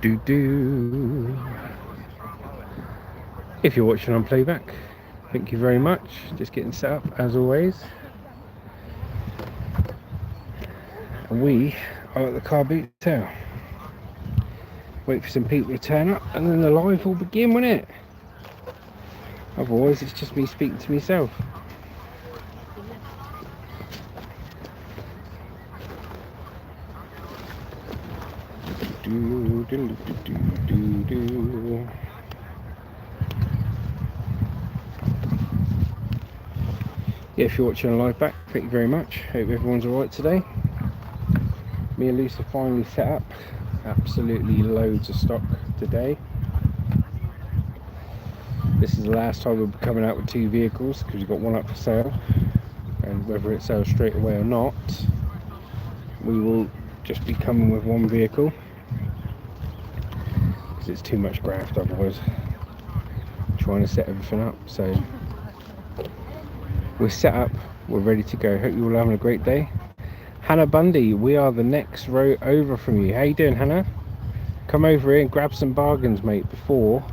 Do. If you're watching on playback, thank you very much. Just getting set up as always. And we are at the car boot sale. Wait for some people to turn up and then the live will begin, won't it? Otherwise it's just me speaking to myself. Yeah, if you're watching on live back, thank you very much. Hope everyone's alright today. Me and Lucy finally set up. Absolutely loads of stock today. This is the last time we'll be coming out with two vehicles because we've got one up for sale, and whether it sells straight away or not, we will just be coming with one vehicle because it's too much graft otherwise trying to set everything up. So we're set up, we're ready to go. Hope you're all having a great day. Hannah Bundy, we are the next row over from you. How you doing, Hannah? Come over here and grab some bargains, mate, before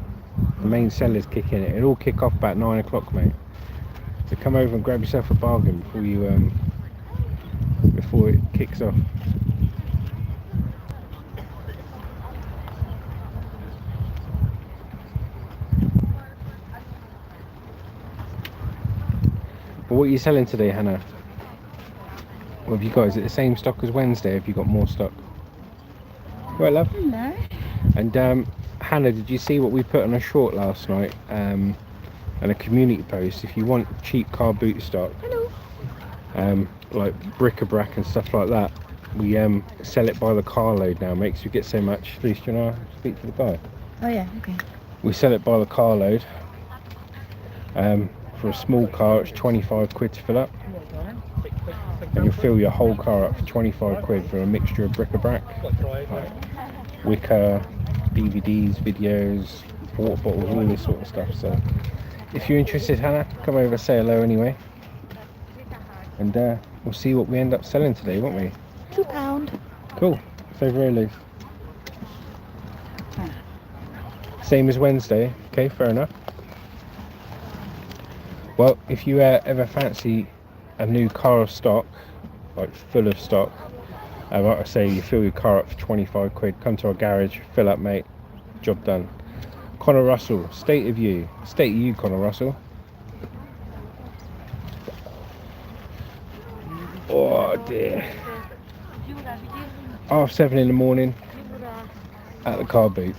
the main sellers kick in. It'll all kick off about 9 o'clock, mate. So come over and grab yourself a bargain before it kicks off. But what are you selling today, Hannah? What have you got? Is it the same stock as Wednesday? Have you got more stock? Right, love? Hello. And Hannah, did you see what we put on a short last night? And a community post. If you want cheap car boot stock, Hello. like bric-a-brac and stuff like that, we sell it by the carload now. Makes you get so much. Please, do you want to speak to the guy? Oh yeah, okay. We sell it by the carload. For a small car, it's 25 quid to fill up. And you'll fill your whole car up for 25 quid for a mixture of bric-a-brac, like wicker, DVDs, videos, water bottles, all this sort of stuff. So if you're interested, Hannah, come over, say hello anyway, and we'll see what we end up selling today, won't we? £2. Cool. It's over here, Lou. Same as Wednesday. Okay, fair enough. Well, if you ever fancy a new car of stock, like full of stock, like I say, you fill your car up for 25 quid, come to our garage, fill up, mate, job done. Connor Russell, state of you, Connor Russell. Oh dear. 7:30 in the morning at the car boot.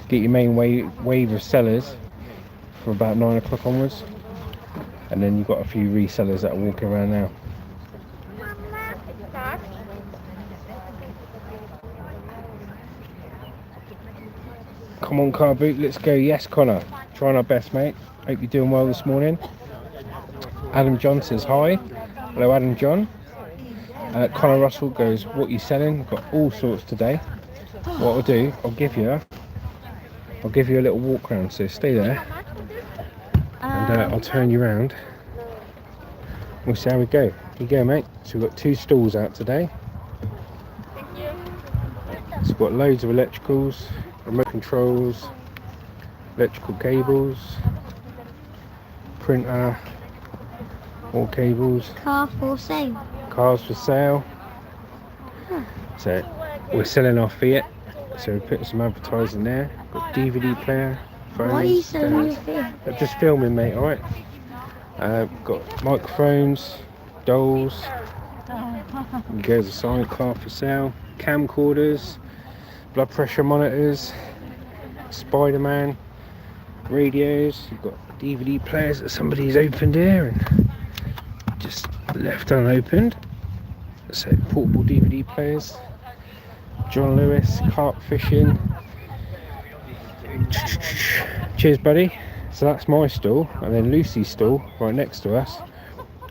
Get your main wave of sellers for about 9 o'clock onwards, and then you've got a few resellers that are walking around now. Come on, car boot, let's go. Yes, Connor, trying our best, mate. Hope you're doing well this morning. Adam John says hi. Hello, Adam John. Connor Russell goes, what are you selling? Got all sorts today. What I'll do, I'll give you a little walk around, so stay there, and I'll turn you around. We'll see how we go. Here you go, mate. So we've got 2 stalls out today. So we've got loads of electricals, remote controls, electrical cables, printer, all cables. Car for sale. Cars for sale. So we're selling our Fiat. So we're putting some advertising there. Got DVD player, phones. Why are you selling your Fiat? Just filming, mate, alright? Got microphones, dolls. There's a sidecar for sale. Camcorders, blood pressure monitors, Spider-Man, radios. You've got DVD players that somebody's opened here and just left unopened. So portable DVD players. John Lewis, carp fishing. Cheers, buddy. So that's my stall, and then Lucy's stall right next to us.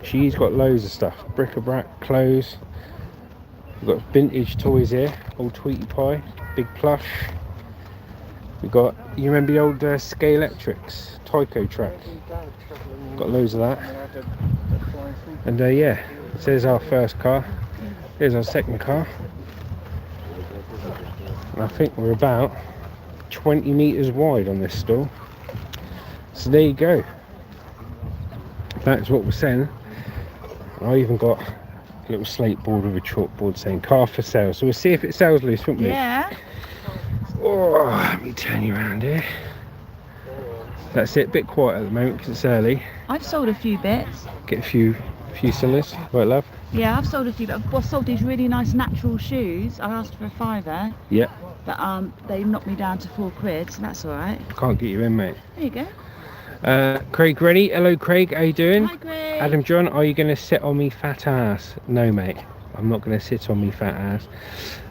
She's got loads of stuff, bric-a-brac, clothes. We've got vintage toys here, old Tweety Pie, big plush. We've got, you remember the old Skate Electrics, Tyco track? Got loads of that. And yeah, so there's our first car. Here's our second car. And I think we're about 20 metres wide on this stall. So there you go. That's what we're selling. I even got a little slate board with a chalkboard saying car for sale. So we'll see if it sells loose, won't we? Yeah. Oh, let me turn you around here. That's it, bit quiet at the moment because it's early. I've sold a few bits. Get a few sellers. Right, love? Yeah, I've sold a few, but I've sold these really nice natural shoes. I asked for a £5, Yeah. but they knocked me down to £4, so that's all right. Can't get you in, mate. There you go. Craig ready? Hello, Craig. How you doing? Hi, Greg. Adam John, are you going to sit on me fat ass? No, mate. I'm not going to sit on me fat ass.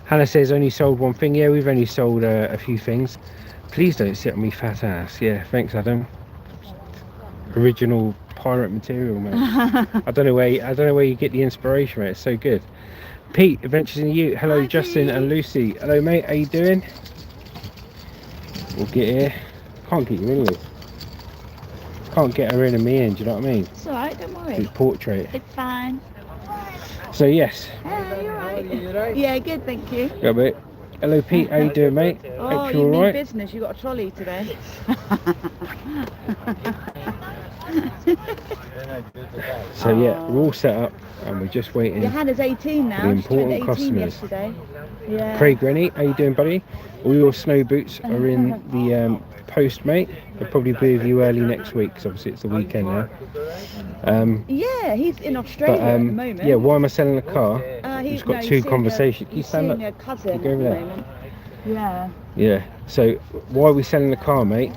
Hannah says only sold one thing. Yeah, we've only sold a few things. Please don't sit on me fat ass. Yeah, thanks, Adam. Original pirate material, mate. I don't know where you get the inspiration, mate. It's so good. Pete, Adventures in You. Hello, Hi, Justin Pete. and Lucy. Hello, mate. How you doing? We'll get here. Can't get you in, Lucy. Can't get her in and me in. Do you know what I mean? It's all right, don't worry. It's portrait. It's fine. So yes. Hey, you all right? Yeah, good, thank you. Yeah, mate. Hello, Pete. How you doing, mate? Oh, Hope you you're mean alright. business? You got a trolley today. So yeah, we're all set up and we're just waiting. Your Hannah's 18 now. The She turned important 18 customers. yesterday. Yeah. Craig Rennie, how you doing, buddy? All your snow boots are in the post, mate. They'll probably be with you early next week because obviously it's the weekend now. Yeah, he's in Australia at the moment. yeah, why am I selling the car? He's got no, two he's seeing conversations. He's You stand seeing up. a cousin You go over at the there. moment. Yeah. Yeah. So why are we selling the car, mate?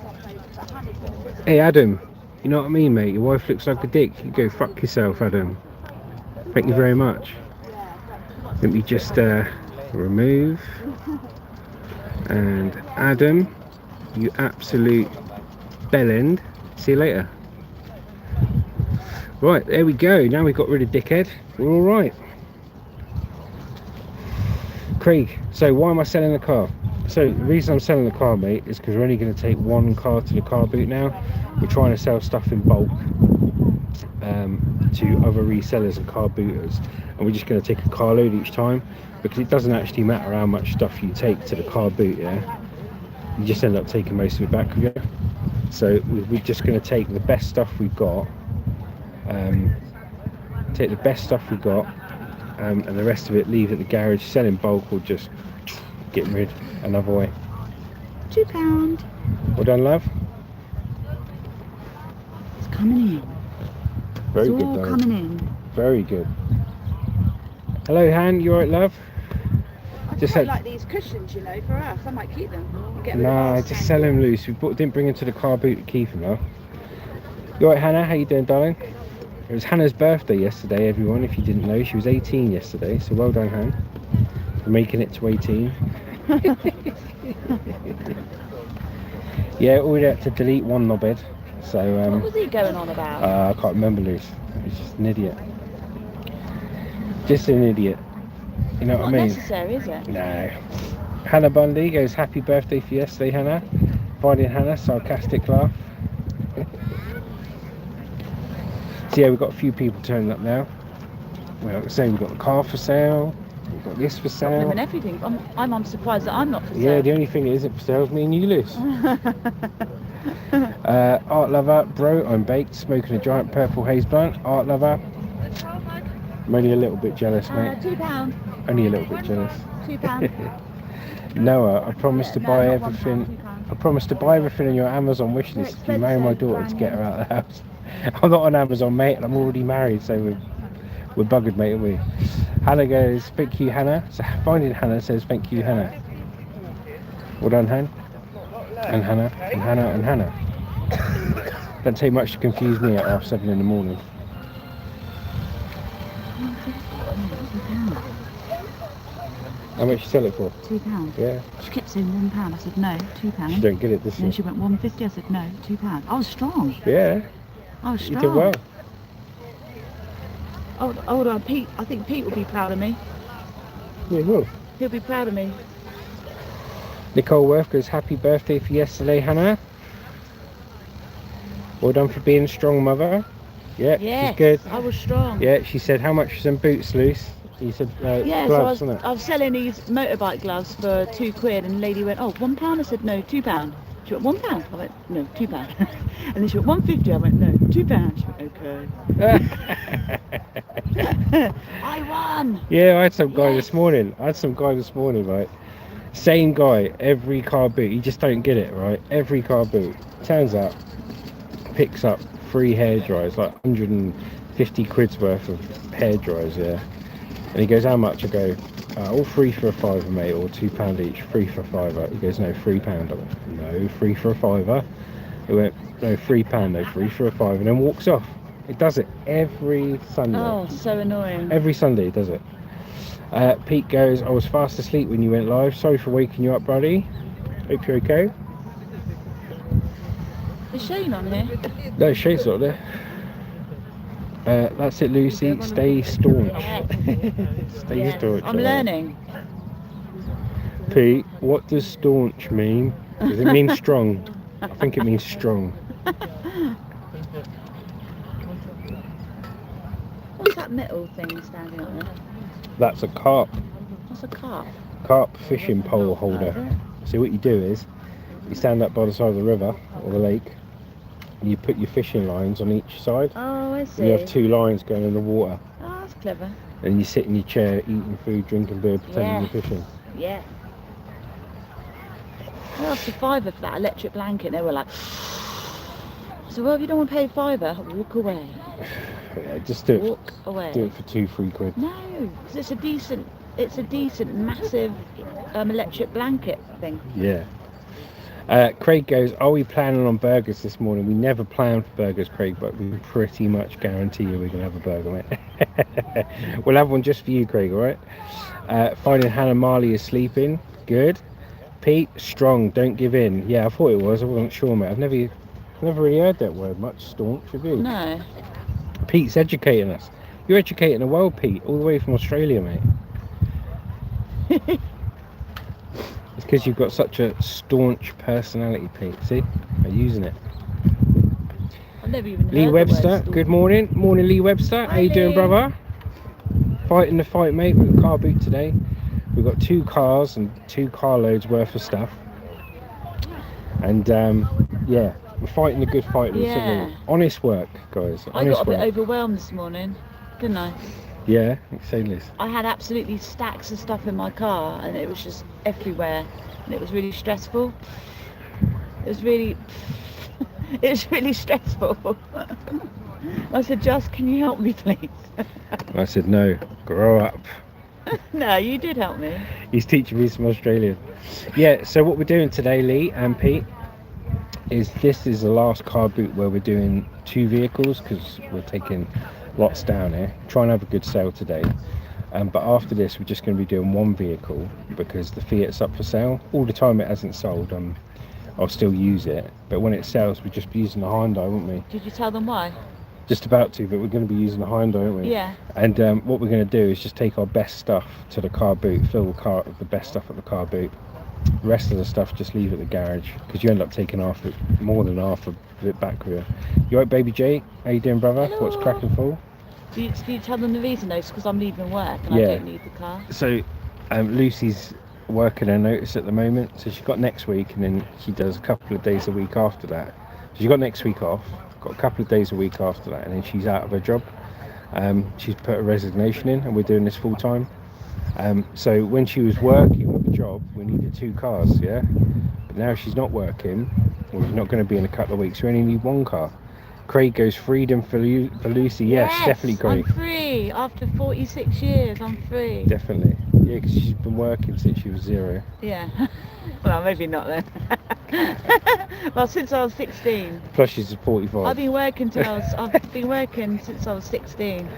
Hey, Adam. You know what I mean, mate? Your wife looks like a dick. You go fuck yourself, Adam. Thank you very much. Let me just remove. And Adam, you absolute bellend. See you later. Right, there we go. Now we've got rid of dickhead. We're all right. Craig, so why am I selling the car? So the reason I'm selling the car, mate, is because we're only going to take one car to the car boot now. We're trying to sell stuff in bulk to other resellers and car booters, and we're just going to take a carload each time because it doesn't actually matter how much stuff you take to the car boot. Yeah, you just end up taking most of it back with you. So we're just going to take the best stuff we've got, and the rest of it leave at the garage, sell in bulk, or just get rid another way. £2. Well done, love. It's coming in. Very It's good, all darling. coming in. Very good. Hello, Han. You alright, love? I Just quite had- like these cushions, you know, for us. I might keep them. Get rid of Nah, ours just then. sell him loose. Didn't bring him to the car boot to keep him, love. You alright, Hannah? How you doing, darling? It was Hannah's birthday yesterday, everyone. If you didn't know, she was 18 yesterday. So well done, Han, for making it to 18. Yeah, we had to delete one knobhead. So What was he going on about? I can't remember, Luce. He's just an idiot. Just an idiot. You know what I Not mean? necessary, is it? No. Hannah Bundy goes, happy birthday for yesterday, Hannah. Finding Hannah, sarcastic laugh. So yeah, we've got a few people turning up now. Well, like I say, we've got the car for sale. We've got this for Them sale. and everything. I'm surprised that I'm not for Yeah, sale. the only thing that isn't for sale is me and you, Luce. Art lover, bro, I'm baked, smoking a giant purple haze blunt. Art lover. I'm only a little bit jealous, mate. £2. Only a little bit jealous. £2. Noah, I promised to No, buy not £1, everything. £2. I promised to buy everything on your Amazon wish list if you marry my expensive, daughter to brand get her new. out of the house. I'm not on Amazon, mate, and I'm already married, so we're buggered, mate, aren't we? Hannah goes, thank you, Hannah. So Finding Hannah says, thank you, Hannah. Well done, Han. And Hannah, and Hannah, and Hannah. Don't take much to confuse me at 7:30 in the morning. How much you sell it for? £2. Yeah, She kept saying £1. I said no, £2. you don't get it this And then year. she went 150. I said no, £2. I was strong. Yeah, I was you strong. did well. Hold on, Pete. I think Pete will be proud of me. Yeah, well. He'll be proud of me. Nicole Worth goes, happy birthday for yesterday, Hannah. Well done for being a strong mother. Yeah, Yes, she's good. I was strong. Yeah, she said, how much for some boots, Luce? You said Yeah, gloves, so wasn't I was selling these motorbike gloves for £2, and the lady went, "Oh, £1." I said, "No, £2." She went, £1. I went, "No, £2." And then she went, £1.50. I went, "No, £2." She went, it? "Okay." I won. Yeah, I had some guy Yes. this morning. Right? Same guy, every car boot. You just don't get it, right? Every car boot. Turns out, picks up 3 hair dryers, like 150 quid's worth of hair dryers, yeah. And he goes, "How much?" I go, "All 3 for a fiver, mate, or £2 each, 3 for a fiver." He goes, "No, £3. I went, "No, 3 for a fiver." He went, "No, £3, no, 3 for a fiver," and then walks off. It does it every Sunday. Oh, so annoying. Every Sunday he does it. Pete goes, "I was fast asleep when you went live. Sorry for waking you up, buddy. Hope you're okay." Is Shane on here? No, Shane's not there. That's it, Lucy. Stay staunch. Stay staunch. I'm learning. Pete, what does staunch mean? Does it mean strong? I think it means strong. What's that metal thing standing on there? That's a carp. What's a carp? Carp fishing pole holder. So what you do is, you stand up by the side of the river or the lake, and you put your fishing lines on each side. Oh, I see. You have 2 lines going in the water. Oh, that's clever. And you sit in your chair, eating food, drinking beer, pretending you're fishing. Yeah. I asked a £5 for that electric blanket, and they were like, "So, well, if you don't want to pay £5, walk away." Yeah, just do it. Walk away. Do it for 2-3 quid. No, because it's a decent, massive electric blanket thing. Yeah. Craig goes, "Are we planning on burgers this morning?" We never plan for burgers, Craig, but we pretty much guarantee you we're going to have a burger, mate. We'll have one just for you, Craig, alright? Finding Hannah Marley is sleeping. Good. Pete, strong, don't give in. Yeah, I thought it was. I wasn't sure, mate. I've never really heard that word much, staunch, have you? No. Pete's educating us. You're educating the world, Pete, all the way from Australia, mate. It's because you've got such a staunch personality, Pete. See? I'm using it. I've never even heard Lee the Webster, word good morning. Morning, Lee Webster. Hi, How you doing, Lee. brother? Fighting the fight, mate. We've got car boot today. We've got 2 cars and 2 carloads worth of stuff. And yeah, we're fighting the good fight. Yeah. Honest work, guys. I Honest got a bit work. overwhelmed this morning, didn't I? Yeah, say Liz. I had absolutely stacks of stuff in my car, and it was just everywhere, and it was really stressful. It was really stressful. I said, "Just, can you help me, please?" I said, "No, grow up." No, you did help me. He's teaching me some Australian. Yeah, so what we're doing today, Lee and Pete, is this is the last car boot where we're doing 2 vehicles because we're taking lots down here. Try and have a good sale today. But after this, we're just going to be doing 1 vehicle because the Fiat's up for sale. All the time it hasn't sold, I'll still use it. But when it sells, we'll just be using the Hyundai, won't we? Did you tell them why? Just about to, but we're going to be using the Hyundai, aren't we? Yeah. And what we're going to do is just take our best stuff to the car boot, fill the car with the best stuff at the car boot. The rest of the stuff just leave at the garage because you end up taking more than half of it back with you. You alright, baby Jay? How you doing, brother? Hello. What's cracking for? Do you tell them the reason though? It's because I'm leaving work and Yeah. I don't need the car. So Lucy's working her notice at the moment, so she's got next week, and then she does a couple of days a week after that. So she's got next week off, got a couple of days a week after that, and then she's out of her job. She's put a resignation in, and we're doing this full time. So when she was working with the job, we needed 2 cars, yeah. But now she's not working, or she's not going to be in a couple of weeks. We only need 1 car. Craig goes, freedom for Lucy. Yes, definitely, Craig. I'm free after 46 years. I'm free. Definitely. Yeah, because she's been working since she was 0. Yeah. Well, maybe not then. Well, since I was 16. Plus she's 45. I've been working since I was 16.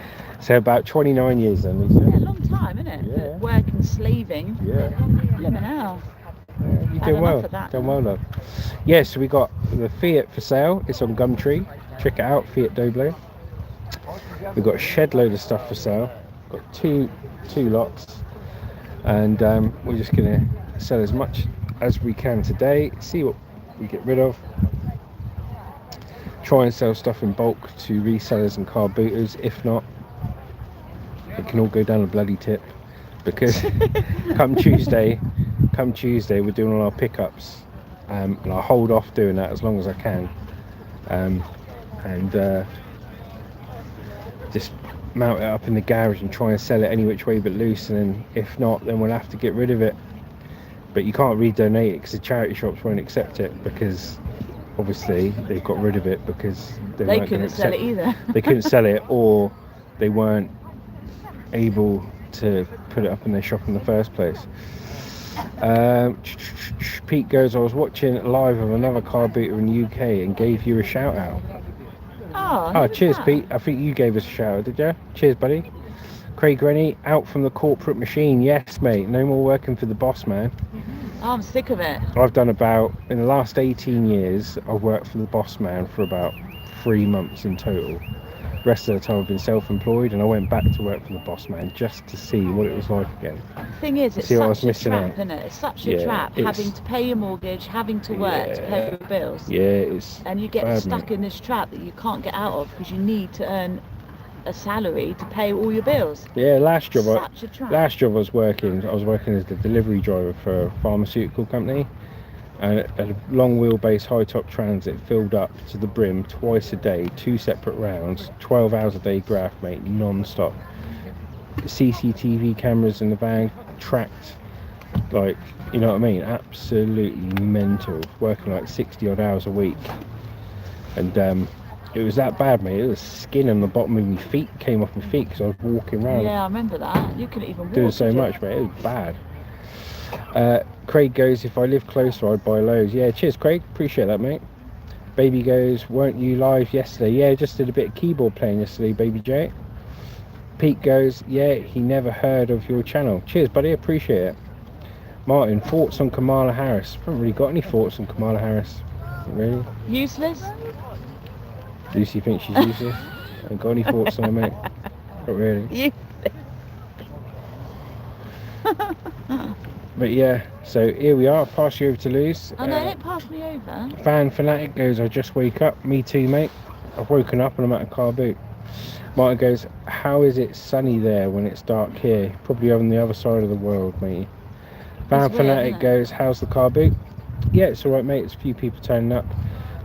So about 29 years then, Lisa. Yeah, a long time, isn't it? Yeah. Working, slaving. Yeah. Living hell. You're Had doing well. enough of that. Doing well, love. Yeah, so we got the Fiat for sale. It's on Gumtree. Check it out, Fiat Doble. We've got a shed load of stuff for sale. Got two lots, and we're just gonna sell as much as we can today. See what we get rid of. Try and sell stuff in bulk to resellers and car booters. If not, it can all go down a bloody tip, because come Tuesday we're doing all our pickups, and I'll hold off doing that as long as I can, and just mount it up in the garage and try and sell it any which way but loose, and then if not, then we'll have to get rid of it. But you can't redonate it because the charity shops won't accept it, because obviously they've got rid of it because they couldn't sell it either. They couldn't sell it, or they weren't able to put it up in their shop in the first place. Pete goes, I was watching live of another car booter in the UK and gave you a shout out. Oh, cheers, Pete. I think you gave us a shout out, did you? Cheers, buddy. Craig Rennie, out from the corporate machine. Yes, mate. No more working for the boss man. Oh, I'm sick of it. I've done about, in the last 18 years, I've worked for the boss man for about 3 months in total. The rest of the time I've been self-employed, and I went back to work for the boss man just to see what it was like again. The thing is, it's such a trap, isn't it? It's such a trap, having to pay your mortgage, having to work to pay your bills. Yeah, it's and you get bad, stuck in this trap that you can't get out of because you need to earn a salary to pay all your bills. Yeah, last job I was working as the delivery driver for a pharmaceutical company, and a long wheelbase high top transit filled up to the brim twice a day, 2 separate rounds, 12 hours a day graft, mate, non-stop. CCTV cameras in the van, tracked, like, you know what I mean, absolutely mental, working like 60 odd hours a week. And it was that bad, mate. It was skin on the bottom of my feet came off my feet because I was walking around. Yeah, I remember that. You couldn't even walk. Doing so much, mate. It was bad. Craig goes, if I live closer, I'd buy loads. Yeah, cheers, Craig. Appreciate that, mate. Baby goes, weren't you live yesterday? Yeah, just did a bit of keyboard playing yesterday, Baby J. Pete goes, yeah, he never heard of your channel. Cheers, buddy. Appreciate it. Martin, thoughts on Kamala Harris? Haven't really got any thoughts on Kamala Harris. Really? Useless? Lucy thinks she's useless. I ain't got any thoughts on her, mate. Not really. But yeah, so here we are. I'll pass you over to Luz. Oh no, don't pass me over. Fan Fanatic goes, I just wake up. Me too, mate. I've woken up and I'm at a car boot. Martin goes, how is it sunny there when it's dark here? Probably on the other side of the world, mate. Fan Fanatic goes, how's the car boot? Yeah, it's alright, mate. There's a few people turning up.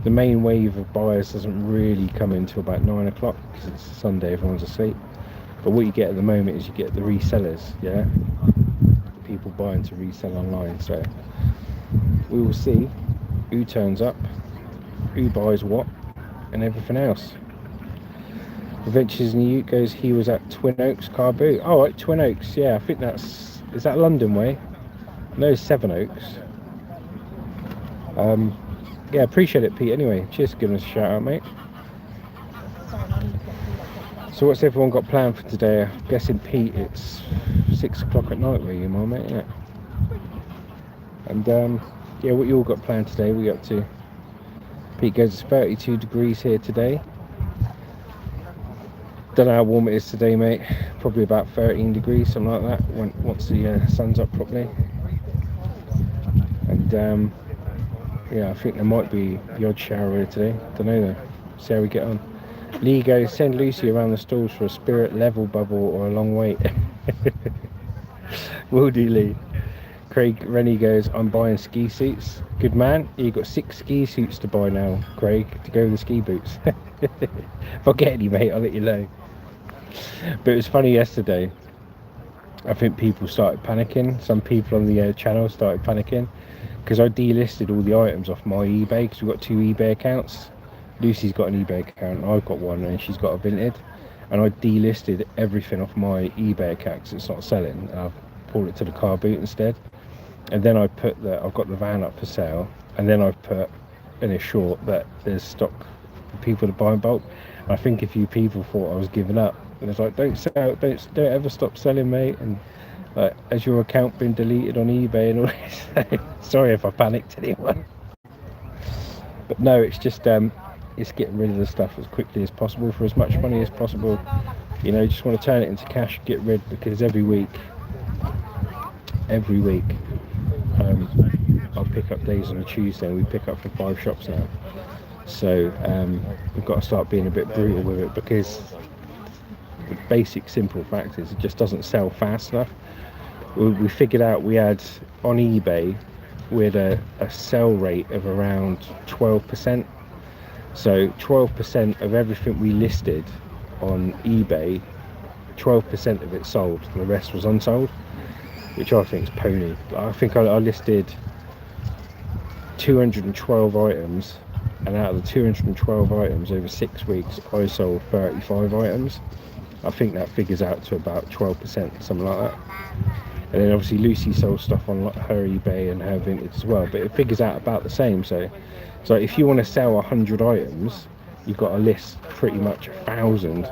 The main wave of buyers doesn't really come in until about 9 o'clock because it's Sunday, everyone's asleep. But what you get at the moment is you get the resellers, yeah? People buying to resell online. So we will see who turns up, who buys what, and everything else. Adventures in the Ute goes, he was at Twin Oaks car boot. Oh, right, Twin Oaks, yeah, I think is that London way? No, Seven Oaks. Yeah, appreciate it, Pete. Anyway, cheers for giving us a shout out, mate. So what's everyone got planned for today? I'm guessing, Pete, it's 6 o'clock at night where you are, mate, isn't it? And yeah, what you all got planned today? What are you up to? Pete goes, it's 32 degrees here today. Don't know how warm it is today, mate. Probably about 13 degrees, something like that, once the sun's up properly. And yeah, I think there might be the odd shower here today. Don't know though. See how we get on. Lee goes, send Lucy around the stalls for a spirit level bubble or a long wait. Will do, Lee. Craig Rennie goes, I'm buying ski suits. Good man. You've got 6 ski suits to buy now, Craig, to go with the ski boots. If I get any, mate, I'll let you know. But it was funny yesterday. I think people started panicking. Some people on the channel started panicking because I delisted all the items off my eBay, because we've got 2 eBay accounts. Lucy's got an eBay account, I've got one, and she's got a Vinted. And I delisted everything off my eBay account because it's not selling. I've pulled it to the car boot instead. And then I've got the van up for sale, and then I've put in a short that there's stock for people to buy in bulk. And I think a few people thought I was giving up, and it's like, don't ever stop selling, mate. And like, has your account been deleted on eBay and all this? Sorry if I panicked anyone. But no, it's just it's getting rid of the stuff as quickly as possible for as much money as possible. You know, you just want to turn it into cash, get rid, because every week I'll pick up days on a Tuesday, and we pick up from 5 shops now. So we've got to start being a bit brutal with it, because the basic simple fact is it just doesn't sell fast enough. We figured out we had on eBay we had a sell rate of around 12%. So 12% of everything we listed on eBay, 12% of it sold and the rest was unsold, which I think is pony. I think I listed 212 items, and out of the 212 items over 6 weeks I sold 35 items. I think that figures out to about 12%, something like that. And then obviously Lucy sold stuff on her eBay and her vintage as well, but it figures out about the same. So if you want to sell 100 items, you've got to list pretty much 1,000,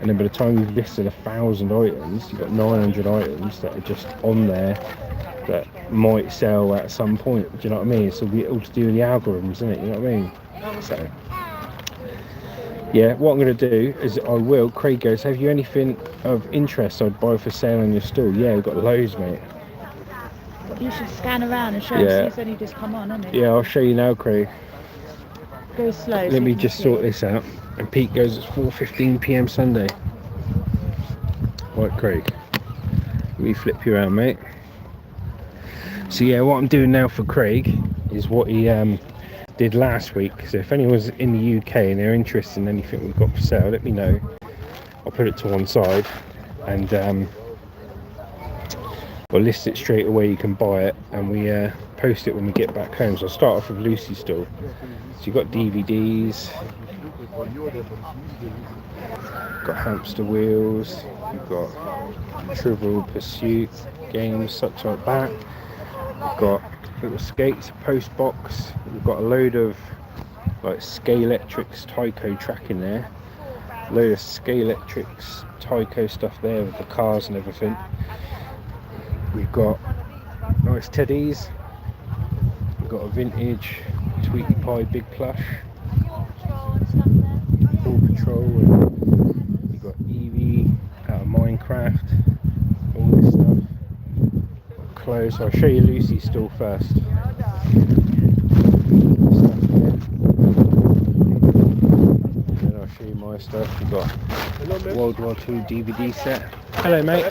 and then by the time you've listed 1,000 items, you've got 900 items that are just on there that might sell at some point. Do you know what I mean? It's all to do with the algorithms, isn't it? You know what I mean? So yeah, what I'm going to do is Craig goes, have you anything of interest I'd buy for sale on your store? Yeah, we've got loads, mate. You should scan around and show us. He's only just come on, hasn't he? Yeah, I'll show you now, Craig. Go slow. Let me just sort this out. And Pete goes, it's 4:15 p.m. Sunday. Right, Craig. Let me flip you around, mate. So yeah, what I'm doing now for Craig is what he did last week. So if anyone's in the UK and they're interested in anything we've got for sale, let me know. I'll put it to one side and we'll list it straight away. You can buy it, and we post it when we get back home. So I'll start off with Lucy's store. So you've got DVDs, got hamster wheels, you've got Trivial Pursuit games such like that. We've got little skates, post box. We've got a load of like Scalextrics Tyco track in there. A load of Scalextrics Tyco stuff there with the cars and everything. We've got nice teddies. We've got a vintage Tweety Pie Big Plush. Paw Patrol. And we've got Eevee out of Minecraft. All this stuff. Clothes. I'll show you Lucy's store first. Then I'll show you my stuff. We've got World War II DVD set. Hello, mate.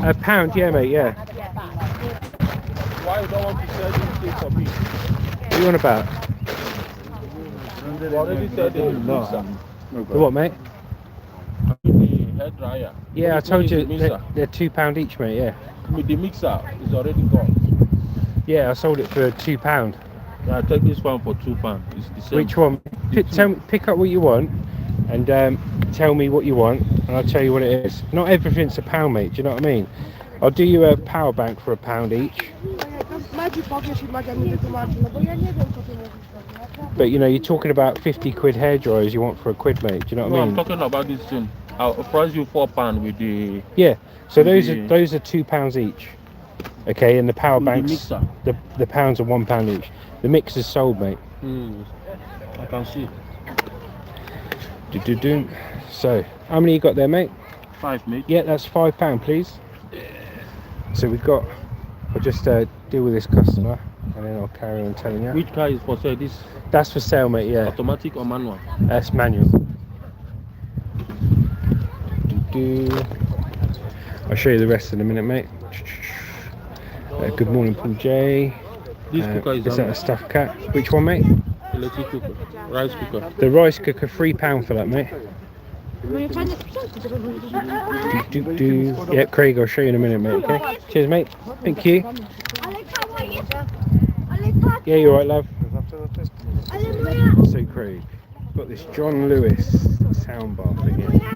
A pound, yeah, mate, yeah. Why you don't want to sell this thing for me? What are you on about? You already said the mixer. The what, mate? The hair dryer. Yeah, I told you The they're £2 each, mate, yeah. the mixer is already gone. Yeah, I sold it for £2. Yeah, take this one for £2. It's the same. Which one? Pick up what you want and tell me what you want and I'll tell you what it is. Not everything's £1, mate, do you know what I mean? I'll do you a power bank for £1 each. But you know, you're talking about 50 quid hair dryers you want for £1, mate, do you know what I mean? I'm talking about this thing. I'll price you £4 with the... Yeah, so those are £2 each. Okay, and the power banks, the pounds are £1 each. The mixer's sold, mate. I can see. So, how many you got there, mate? 5, mate. Yeah, that's £5, please. So we've got, I'll just deal with this customer and then I'll carry on telling you. Which car is for sale? This That's for sale, mate, yeah. automatic or manual? That's manual. I'll show you the rest in a minute, mate. Good morning, Paul J. This cooker is that a stuffed cat? Which one, mate? Electric cooker. Rice cooker. The rice cooker, £3 for that, mate. Yeah, Craig, I'll show you in a minute, mate, okay? Cheers, mate. Thank you. Yeah, you're right, love. So, Craig, got this John Lewis soundbar thing here.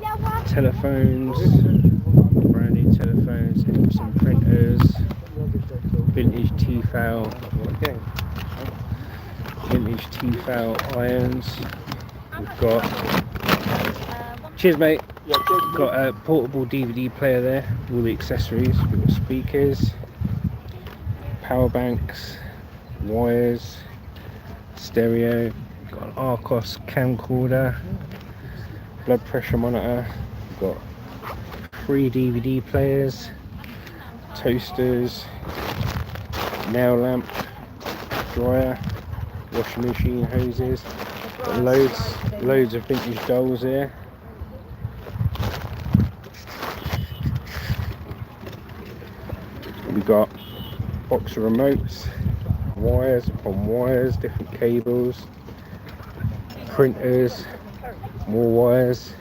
Got telephones, brand new telephones, some printers, vintage Tefal, vintage Tefal irons. We've got, cheers mate, got a portable DVD player there, all the accessories. We've got speakers, power banks, wires, stereo, got an Arcos camcorder, blood pressure monitor, we've got 3 DVD players, toasters, nail lamp, dryer, washing machine hoses, Got loads of vintage dolls here. We got box of remotes, wires upon wires, different cables, printers, more wires,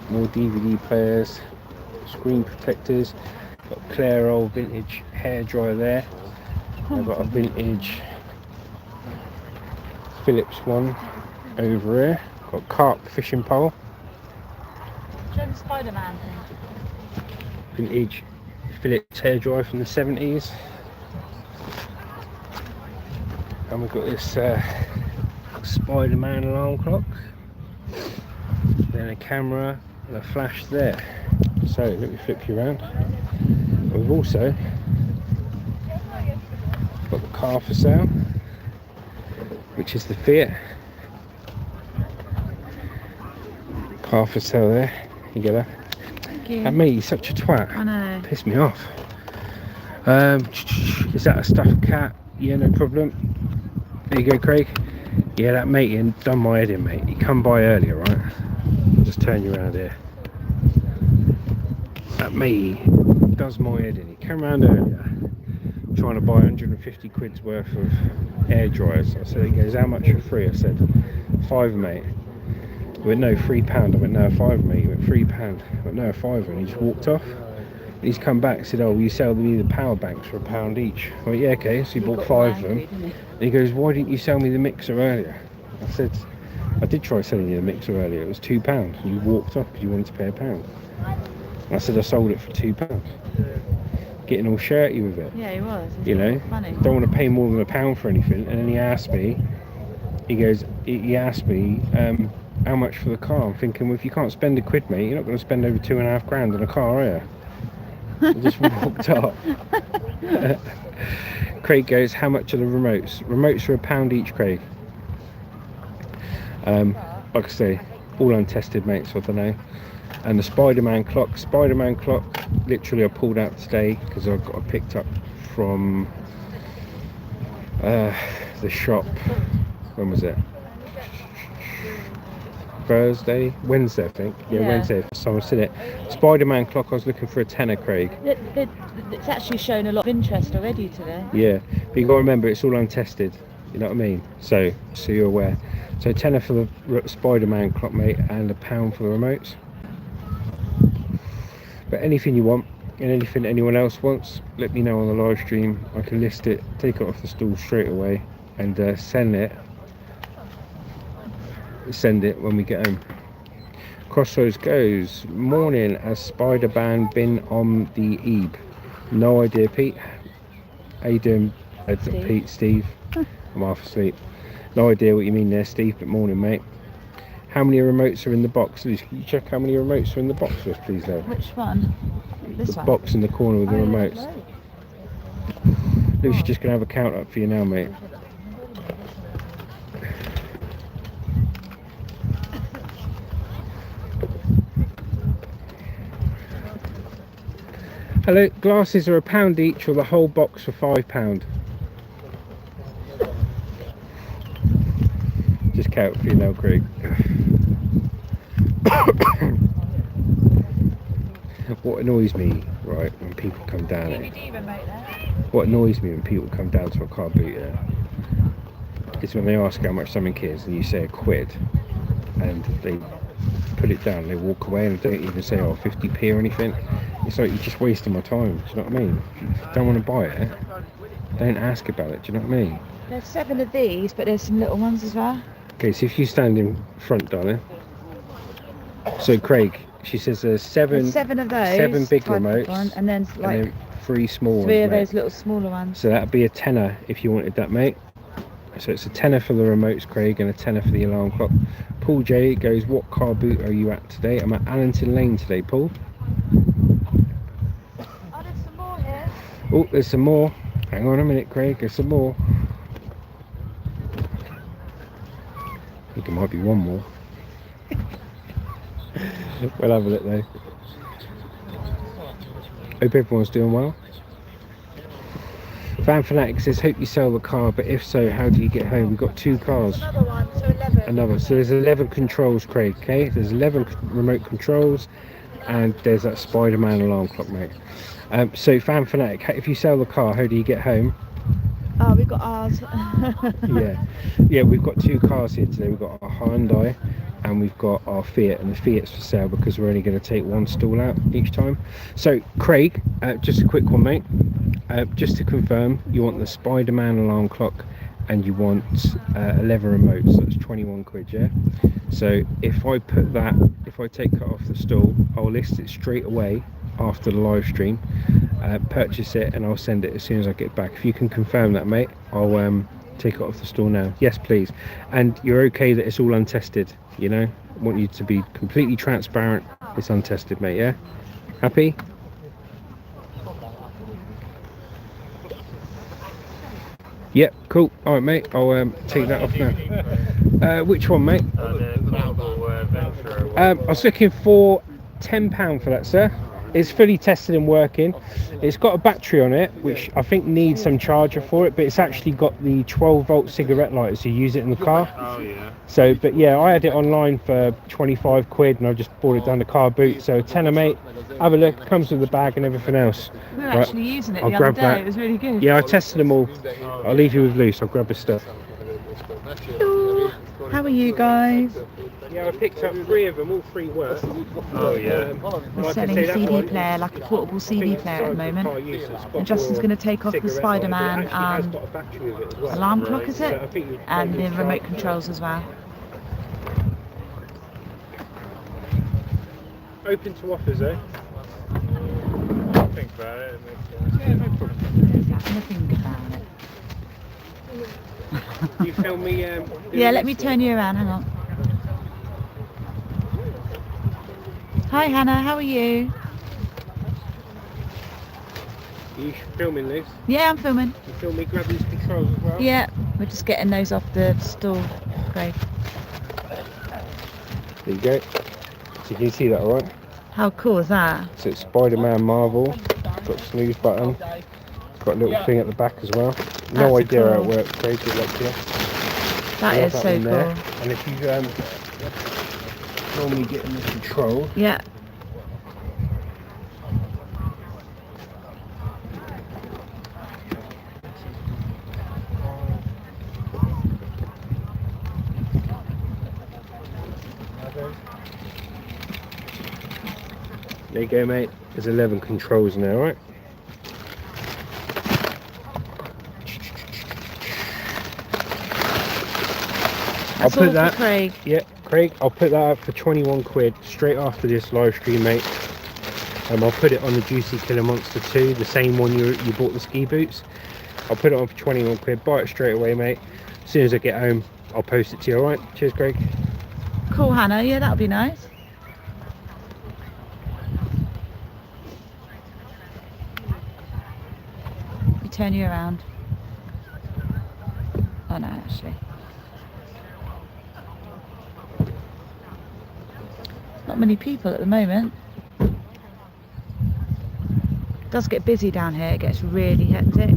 more DVD players, screen protectors. Got a clear old vintage hairdryer there. I've got a vintage Phillips one over here. Got a carp fishing pole. Spider-Man thing. Vintage Phillips hairdryer from the 70s. And we've got this Spider-Man alarm clock. Then a camera and a flash there. So let me flip you around. We've also got the car for sale, which is the Fiat. Car for sale there. You get that? Thank you. And me, he's such a twat. I know. Pissed me off. Is that a stuffed cat? Yeah, no problem. There you go, Craig. Yeah, that mate done my head in, mate. He come by earlier, right? I'll just turn you around here. That mate does my head in. He came around earlier trying to buy 150 quid's worth of air dryers. I said, he goes, how much for free? I said, £5, mate. He went, no, £3. I went, no, £5, mate. He went, £3. I went, no, £5. And he just walked off. He's come back and said, oh, you sell me the power banks for £1 each. I went, yeah, okay. So he bought 5 of them. And he goes, why didn't you sell me the mixer earlier? I said, I did try selling you the mixer earlier. It was £2. And you walked off because you wanted to pay £1. I said I sold it for £2. Getting all shirty with it. Yeah, he was. You know, funny. Don't want to pay more than £1 for anything. And then he asked me, he asked me how much for the car. I'm thinking, well, if you can't spend £1, mate, you're not going to spend over £2.5 on a car, are you? I just walked up. Craig goes, how much are the remotes? Remotes are £1 each, Craig. Like I say, all untested, mate, so I don't know. And the Spider-Man clock, literally I pulled out today because I got it picked up from the shop. When was it? Wednesday, I think. Yeah, Wednesday. Someone said it. Spider-Man clock. I was looking for a tenner, Craig. It's actually shown a lot of interest already today. Yeah, but you got to remember it's all untested. You know what I mean? So you're aware. So tenner for the Spider-Man clock, mate, and £1 for the remotes. But anything you want and anything anyone else wants, let me know on the live stream. I can list it, take it off the stall straight away, and send it when we get home. Crossroads goes, morning, has Spider-Man been on the Ebe? No idea, Pete. How you doing, Pete? Steve? I'm half asleep. No idea what you mean there, Steve, but morning, mate. How many remotes are in the box? Lucy, can you check how many remotes are in the box for us, please, though? Which one? This one? The box in the corner with the remotes. Yeah, Lucy's just going to have a count up for you now, mate. Hello, glasses are £1 each or the whole box for £5. Just count for you now, Craig. What annoys me, right, when people come down here, what annoys me when people come down to a car boot here, is when they ask how much something is and you say £1 and they put it down, they walk away and don't even say, oh, 50p or anything. It's like you're just wasting my time, do you know what I mean? If you don't want to buy it, don't ask about it, do you know what I mean? There's 7 of these, but there's some little ones as well. Okay, so if you stand in front, darling. So Craig, she says there's 7 There's 7 of those. 7 big type of remotes, one, and then like and then 3 small ones, 3 of mate. those little smaller ones. So that'd be a tenner if you wanted that, mate. So it's a tenner for the remotes, Craig, and a tenner for the alarm clock. Paul J goes, what car boot are you at today? I'm at Allington Lane today, Paul. Oh, there's some more here. Oh, there's some more. Hang on a minute, Craig, there's some more. I think there might be one more. We'll have a look though. Hope everyone's doing well. Fan Fanatic says, hope you sell the car, but if so, how do you get home? We've got 2 cars. Another one, so 11. Another. So there's 11 controls, Craig, okay? There's 11 remote controls, and there's that Spider-Man alarm clock, mate. So Fan Fanatic, if you sell the car, how do you get home? Oh, we've got ours. Yeah, we've got 2 cars here today. We've got our Hyundai and we've got our Fiat, and the Fiat's for sale because we're only going to take 1 stall out each time. So Craig, just a quick one, mate. Just to confirm, you want the Spider-Man alarm clock and you want 11 remotes, so that's 21 quid, yeah? So if I take that off the stall, I'll list it straight away after the live stream, purchase it, and I'll send it as soon as I get back. If you can confirm that, mate, I'll take it off the store now. Yes, please. And you're okay that it's all untested, you know? I want you to be completely transparent. It's untested, mate, yeah? Happy? Yep, cool. All right, mate, I'll take that off now. Which one, mate? I was looking for £10 for that, sir. It's fully tested and working. It's got a battery on it, which I think needs some charger for it, but it's actually got the 12-volt cigarette lighter, so you use it in the car. Oh, yeah. So, but yeah, I had it online for 25 quid, and I just bought it down the car boot. So tenner, mate. Have a look. Comes with the bag and everything else. We were Right, actually using it I'll the other grab day. that. It was really good. Yeah, I tested them all. I'll leave you with Luce. I'll grab his stuff. Hello. How are you guys? Yeah, I picked up 3 of them. All 3 work. Oh, yeah. We're selling a CD player, like a portable CD player at the moment. And Justin's going to take off the Spider-Man alarm clock, is it? And the remote controls as well. Open to offers, eh? Think about it. Yeah, no problem. Nothing about it. You film me. Yeah, let me turn you around. Hang on. Hi, Hannah. How are you? You filming, Liz? Yeah, I'm filming. You film me grabbing these controls as well? Yeah, we're just getting those off the stall. Great. There you go. So you can see that, alright? How cool is that? So it's Spider-Man Marvel. Got snooze button. Got a little thing at the back as well. No That's idea how it cool. works. Craig, good luck to you. That You is have so one there. cool. And if you normally get in the control, Yeah. there you go, mate. There's 11 controls now, right? That's I'll put all that. for Craig. Yeah, Craig, I'll put that up for 21 quid straight after this live stream, mate. I'll put it on the juicy Killa Monsta 2, the same one you bought the ski boots. I'll put it on for 21 quid. Buy it straight away, mate. As soon as I get home, I'll post it to you, alright? Cheers, Craig. Cool, Hannah. Yeah, that would be nice. Let me turn you around. Oh no, actually. Not many people at the moment. It does get busy down here. It gets really hectic.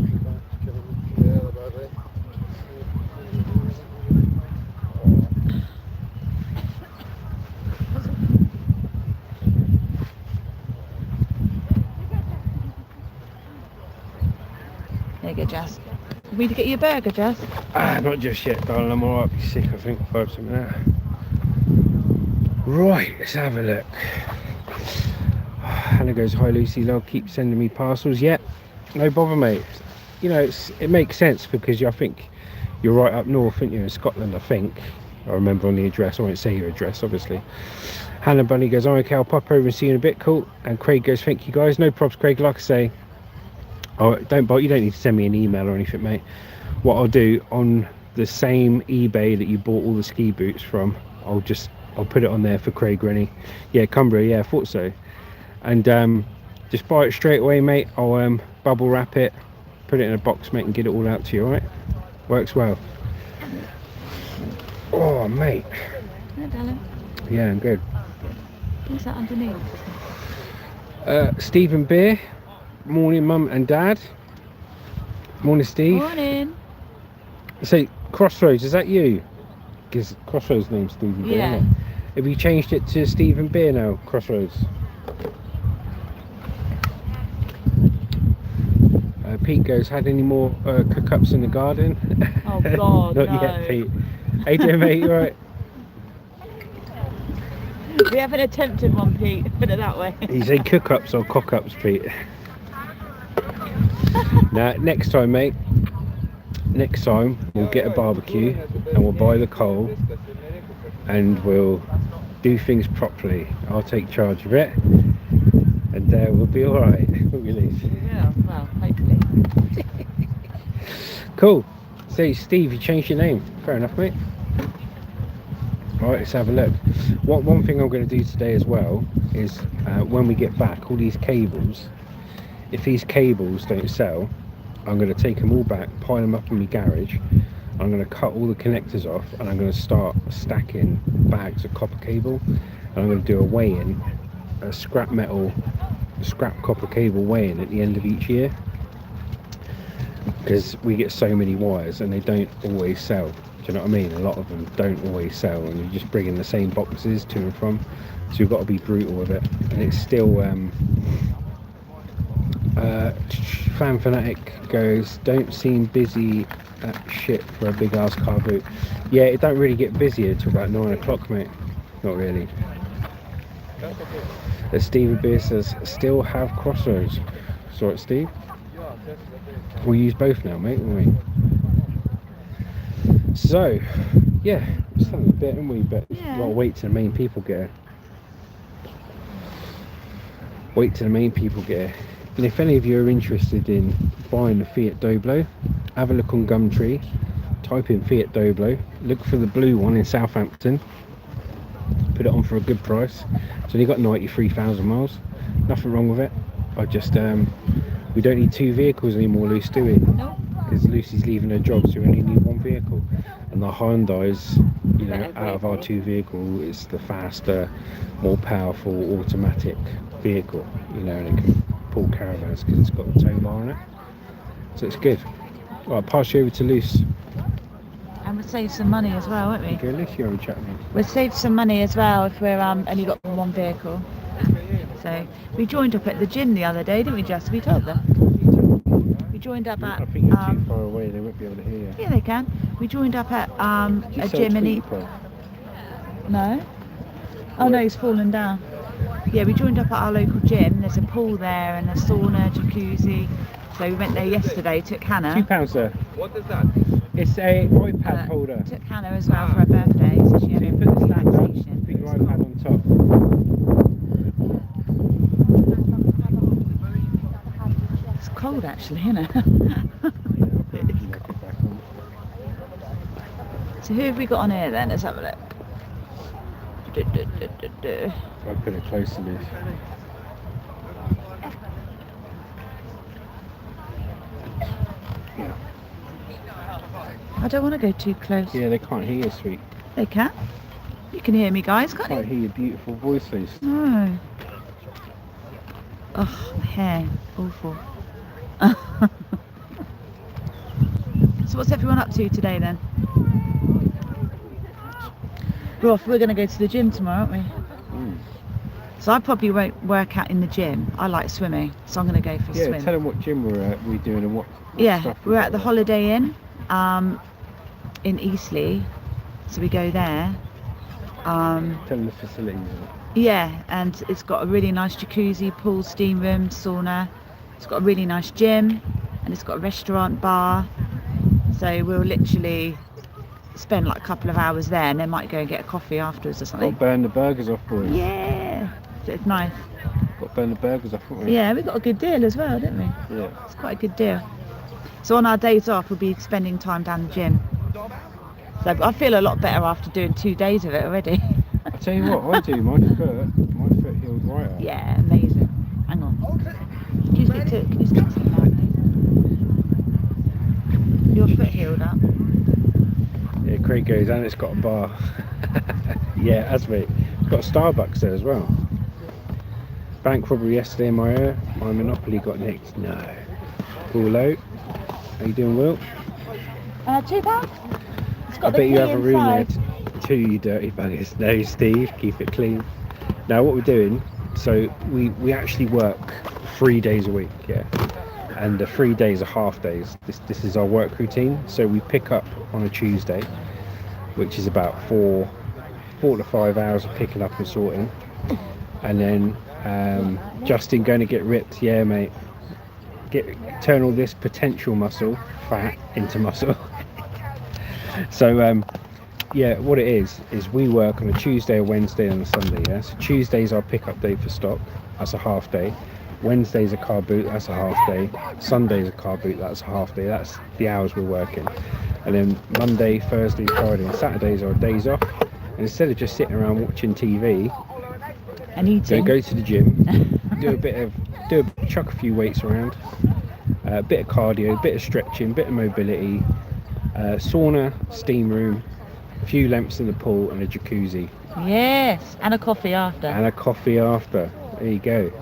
There you go, Jess. We need to get you a burger, Jess. Not just yet, darling. I'm alright. Be sick, I think. I'll have something out. Right, let's have a look. Hannah goes, hi Lucy, love, keep sending me parcels. Yeah, no bother, mate. You know, it makes sense because I think you're right up north, aren't you, in Scotland, I think. I remember on the address. I won't say your address, obviously. Hannah Bunny goes, oh, okay, I'll pop over and see you in a bit. Cool. And Craig goes, thank you guys. No props, Craig. Like I say, oh, you don't need to send me an email or anything, mate. What I'll do, on the same eBay that you bought all the ski boots from, I'll put it on there for Craig Rennie. Yeah, Cumbria, yeah, I thought so. And just buy it straight away, mate. I'll bubble wrap it, put it in a box, mate, and get it all out to you, alright? Works well. Oh, mate. Yeah, darling. Yeah, I'm good. What's that underneath? Stephen Beer, morning, mum and dad. Morning, Steve. Morning. So, Crossroads, is that you? Because Crossroads name's Stephen Beer, Yeah. isn't it? Have you changed it to Stephen Beer now, Crossroads? Pete goes, had any more cook-ups in the garden? Oh God, Not no. yet, Pete. How you doing, mate? You alright? We haven't attempted one, Pete. Put it that way. You say cook-ups or cock-ups, Pete? Now, next time, mate. Next time, we'll get a barbecue and we'll buy the coal and we'll do things properly. I'll take charge of it and we'll be alright. Yeah, well, hopefully. Cool. So, Steve, you changed your name. Fair enough, mate. Alright, let's have a look. One thing I'm going to do today as well is when we get back, all these cables, if these cables don't sell, I'm going to take them all back, pile them up in my garage. I'm going to cut all the connectors off and I'm going to start stacking bags of copper cable. And I'm going to do a weigh-in, a scrap copper cable weigh-in at the end of each year. Because we get so many wires and they don't always sell. Do you know what I mean? A lot of them don't always sell and you just bring in the same boxes to and from. So you've got to be brutal with it. And it's still... Fan Fanatic goes, don't seem busy at shit for a big ass car boot. Yeah, it don't really get busier till about 9 o'clock, mate. Not really. As Stephen Beer says, still have Crossroads. Sorry, Steve. We'll use both now, mate, won't we? So, yeah, it's having a bit, haven't we? But Yeah. we'll wait till the main people get here. Wait till the main people get here. And if any of you are interested in buying a Fiat Doblo, have a look on Gumtree, type in Fiat Doblo, look for the blue one in Southampton, put it on for a good price. It's only got 93,000 miles, nothing wrong with it. I just, we don't need 2 vehicles anymore, Luce, do we? Nope. Because Lucy's leaving her job, so we only need 1 vehicle. And the Hyundai's, you know, out of our 2 vehicles, it's the faster, more powerful automatic vehicle, you know, and it can pull caravans because it's got the tow bar on it, so it's good. Right, I'll pass you over to Luce. And we'll save some money as well, won't we? Okay, Luce, you have a chat with me. We'll save some money as well if we're only got 1 vehicle. So we joined up at the gym the other day, didn't we, Just? We told them. We joined up at. I think you're too far away, they won't be able to hear you. Yeah, they can. We joined up at Did you a sell gym and Tweety Pro? No. Oh no, he's fallen down. Yeah, we joined up at our local gym. There's a pool there and a sauna, jacuzzi. So we went there yesterday, took Hannah. £2, sir. What is that? It's a iPad holder. Took Hannah as well for her birthday, so she So had you a put the stand up, relaxation. put your iPad on top. It's cold actually, isn't it? So who have we got on here then? Let's have a look. I'll put it close to this. I don't want to go too close. Yeah, they can't hear you, sweet. They can. You can hear me, guys, can't Can't you? hear your beautiful voice, Luce. No. Oh, my hair. Awful. So what's everyone up to today then? We're going to go to the gym tomorrow, aren't we? So I probably won't work out in the gym. I like swimming, so I'm going to go for a Yeah, swim. tell them what gym we're doing and what Yeah, stuff we're we've at the got. Holiday Inn in Eastleigh, so we go there. Tell them the facilities. Yeah, and it's got a really nice jacuzzi, pool, steam room, sauna. It's got a really nice gym, and it's got a restaurant, bar. So we'll literally spend like a couple of hours there, and then might go and get a coffee afterwards or Got to something. burn the burgers off, boys. Yeah, so it's nice. Got to burn the burgers off, haven't we? Yeah, we got a good deal as well, didn't we? Yeah. It's quite a good deal. So on our days off, we'll be spending time down the gym. So I feel a lot better after doing 2 days of it already. I tell you what, I do. My foot healed right up. Yeah, amazing. Hang on. Can you speak to me now, please? Your foot healed up. Yeah, Craig goes, and it's got a bar. Yeah, it has, mate. It's got a Starbucks there as well. Bank robbery yesterday in my area. My Monopoly got nicked. No. All out. How you doing, Will? £2. It's got I the bet you key have a room there. inside. Too, you dirty buggers. No, Steve, keep it clean. Now, what we're doing, so we actually work 3 days a week, yeah. And the 3 days are half days. This is our work routine. So we pick up on a Tuesday, which is about 4 to 5 hours of picking up and sorting. And then Justin going to get ripped, yeah, mate. Turn all this potential muscle, fat, into muscle. So yeah, what it is we work on a Tuesday, a Wednesday and a Sunday, yeah? So Tuesday's our pick-up day for stock, that's a half day. Wednesday's a car boot, that's a half day. Sunday's a car boot, that's a half day. That's the hours we're working. And then Monday, Thursday, Friday and Saturdays are days off. And instead of just sitting around watching TV And eating. go to the gym, chuck a few weights around, a bit of cardio, a bit of stretching, a bit of mobility, sauna, steam room, a few lamps in the pool and a jacuzzi. Yes, and a coffee after. And a coffee after. There you go.